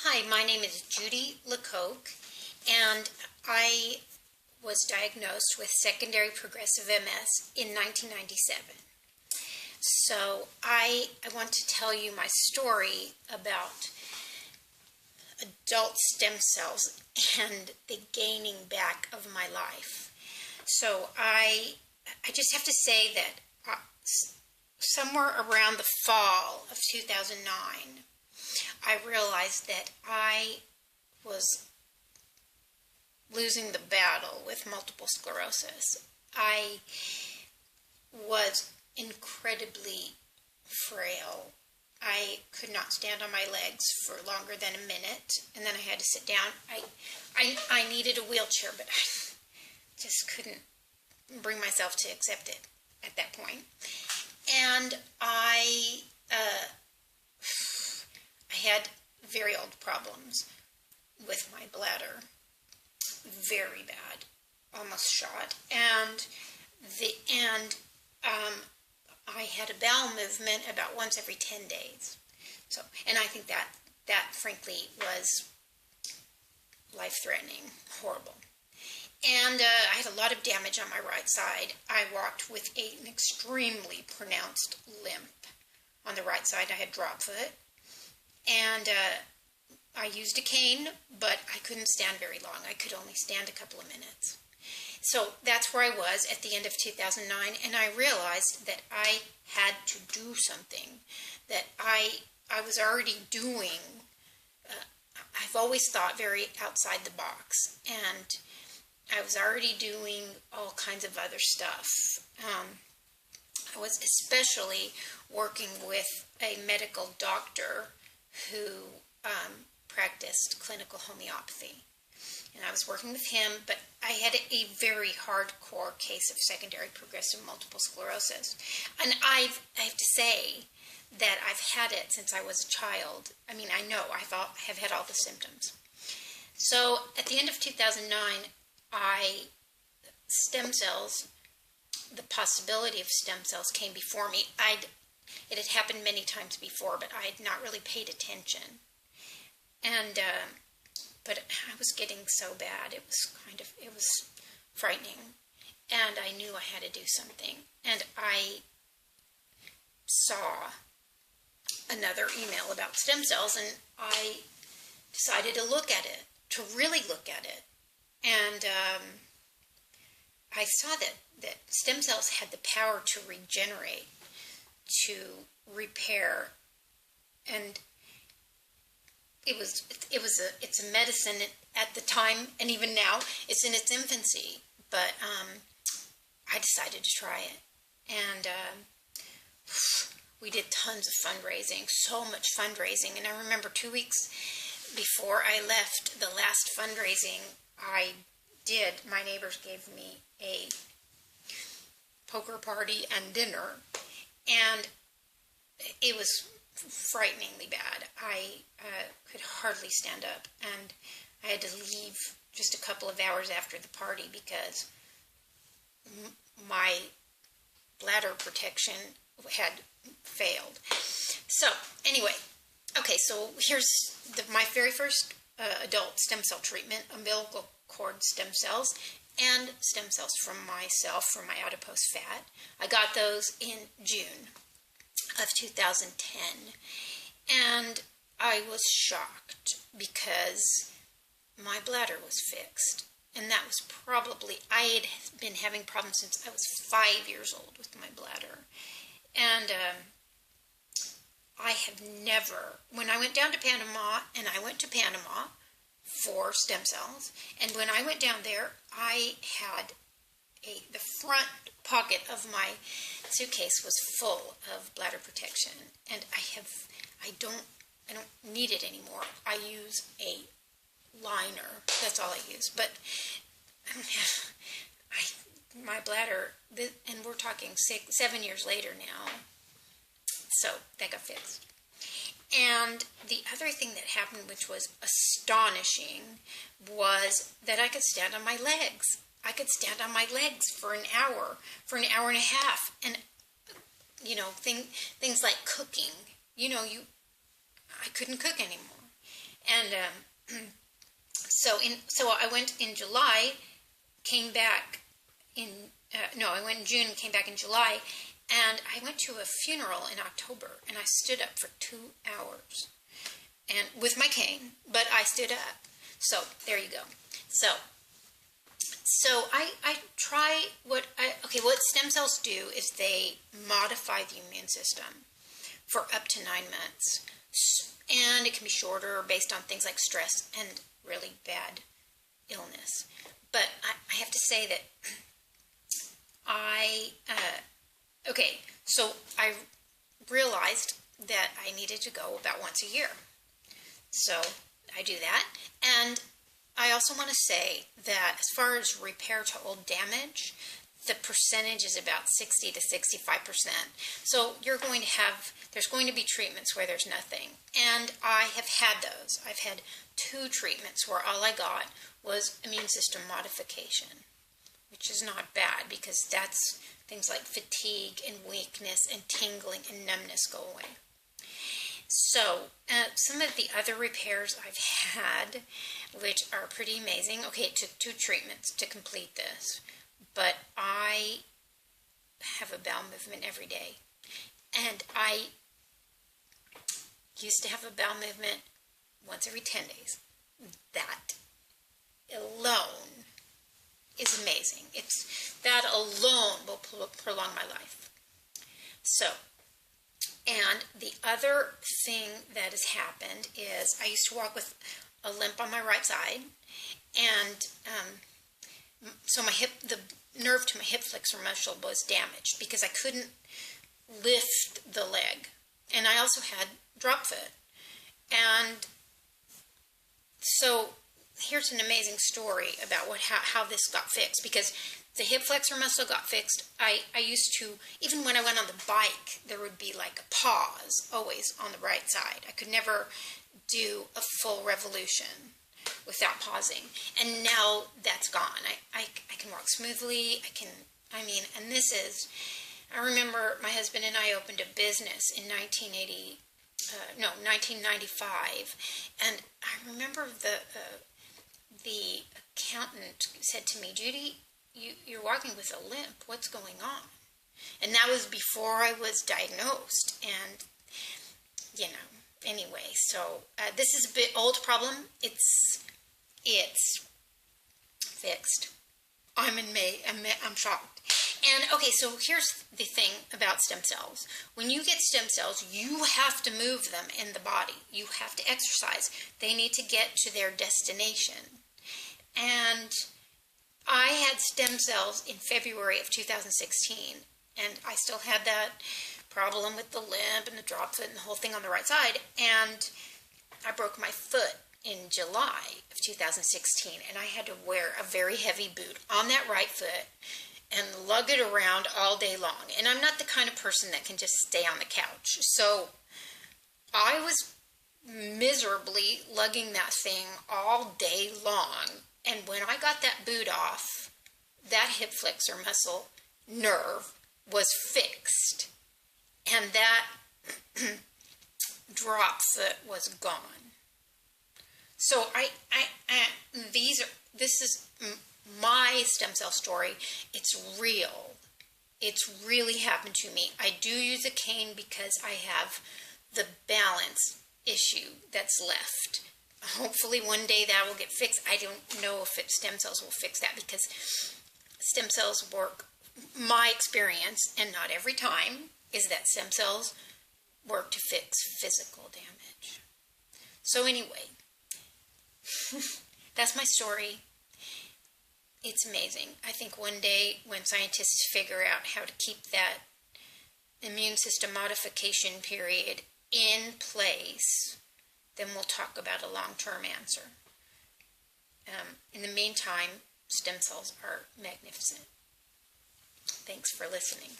Hi, my name is Judy Lecoq, and I was diagnosed with secondary progressive MS in 1997. So I want to tell you my story about adult stem cells and the gaining back of my life. So I just have to say that somewhere around the fall of 2009, I realized that I was losing the battle with multiple sclerosis. I was incredibly frail. I could not stand on my legs for longer than a minute, and then I had to sit down. I needed a wheelchair, but I just couldn't bring myself to accept it at that point. And I had very old problems with my bladder, very bad, almost shot, and I had a bowel movement about once every 10 days. So, and I think that frankly was life-threatening, horrible. And I had a lot of damage on my right side. I walked with an extremely pronounced limp on the right side. I had drop foot. And I used a cane, but I couldn't stand very long. I could only stand a couple of minutes. So that's where I was at the end of 2009, and I realized that I had to do something, that I was already doing. I've always thought very outside the box, and I was already doing all kinds of other stuff. I was especially working with a medical doctor who practiced clinical homeopathy. And I was working with him, but I had a very hardcore case of secondary progressive multiple sclerosis. And I have to say that I've had it since I was a child. I mean, I know I have had all the symptoms. So at the end of 2009, stem cells, the possibility of stem cells came before me. It had happened many times before, but I had not really paid attention. And but I was getting so bad, it was frightening. And I knew I had to do something. And I saw another email about stem cells, and I decided to look at it, to really look at it. And I saw that stem cells had the power to regenerate, to repair, and it's a medicine at the time, and even now it's in its infancy. But I decided to try it, and we did tons of fundraising, so much fundraising. And I remember 2 weeks before I left the last fundraising I did, my neighbors gave me a poker party and dinner, and it was frighteningly bad. I could hardly stand up, and I had to leave just a couple of hours after the party because my bladder protection had failed. So anyway, okay, so here's my very first adult stem cell treatment: umbilical cord stem cells and stem cells from myself, from my adipose fat. I got those in June of 2010, and I was shocked because my bladder was fixed, and that was probably, I had been having problems since I was 5 years old with my bladder. And I have never, when I went down to Panama, and I went to Panama for stem cells, and when I went down there, I had the front pocket of my suitcase was full of bladder protection, and I don't need it anymore. I use a liner. That's all I use. But my bladder, and we're talking 7 years later now, so that got fixed. And the other thing that happened, which was astonishing, was that I could stand on my legs. I could stand on my legs for an hour and a half. And, you know, things like cooking, I couldn't cook anymore. And so I went in July, came back in, I went in June, came back in July, and I went to a funeral in October, and I stood up for 2 hours, and with my cane, but I stood up. So there you go. So I try what stem cells do is they modify the immune system for up to 9 months, and it can be shorter based on things like stress and really bad illness. But I have to say that so I realized that I needed to go about once a year. So I do that. And I also want to say that as far as repair to old damage, the percentage is about 60 to 65%. So there's going to be treatments where there's nothing. And I have had those. I've had 2 treatments where all I got was immune system modification, which is not bad because that's things like fatigue and weakness and tingling and numbness go away. So some of the other repairs I've had, which are pretty amazing. Okay, it took 2 treatments to complete this, but I have a bowel movement every day. And I used to have a bowel movement once every 10 days. That alone is amazing. That alone will prolong my life. So, and the other thing that has happened is I used to walk with a limp on my right side, and so the nerve to my hip flexor muscle was damaged because I couldn't lift the leg, and I also had drop foot. And so here's an amazing story about how this got fixed, because the hip flexor muscle got fixed. I used to, even when I went on the bike, there would be like a pause always on the right side. I could never do a full revolution without pausing. And now that's gone. I can walk smoothly. And this is, I remember my husband and I opened a business in 1995. And I remember the accountant said to me, "Judy, you're walking with a limp. What's going on?" And that was before I was diagnosed. And, anyway, so this is a bit old problem. It's fixed. I'm shocked. And, okay, so here's the thing about stem cells. When you get stem cells, you have to move them in the body. You have to exercise. They need to get to their destination. And I had stem cells in February of 2016, and I still had that problem with the limp and the drop foot and the whole thing on the right side, and I broke my foot in July of 2016, and I had to wear a very heavy boot on that right foot and lug it around all day long. And I'm not the kind of person that can just stay on the couch. So I was miserably lugging that thing all day long. And when I got that boot off, that hip flexor muscle nerve was fixed. And that drop foot was gone. So this is my stem cell story. It's real. It's really happened to me. I do use a cane because I have the balance issue that's left. Hopefully one day that will get fixed. I don't know if stem cells will fix that, because stem cells work, my experience, and not every time, is that stem cells work to fix physical damage. So anyway, that's my story. It's amazing. I think one day when scientists figure out how to keep that immune system modification period in place, then we'll talk about a long-term answer. In the meantime, stem cells are magnificent. Thanks for listening.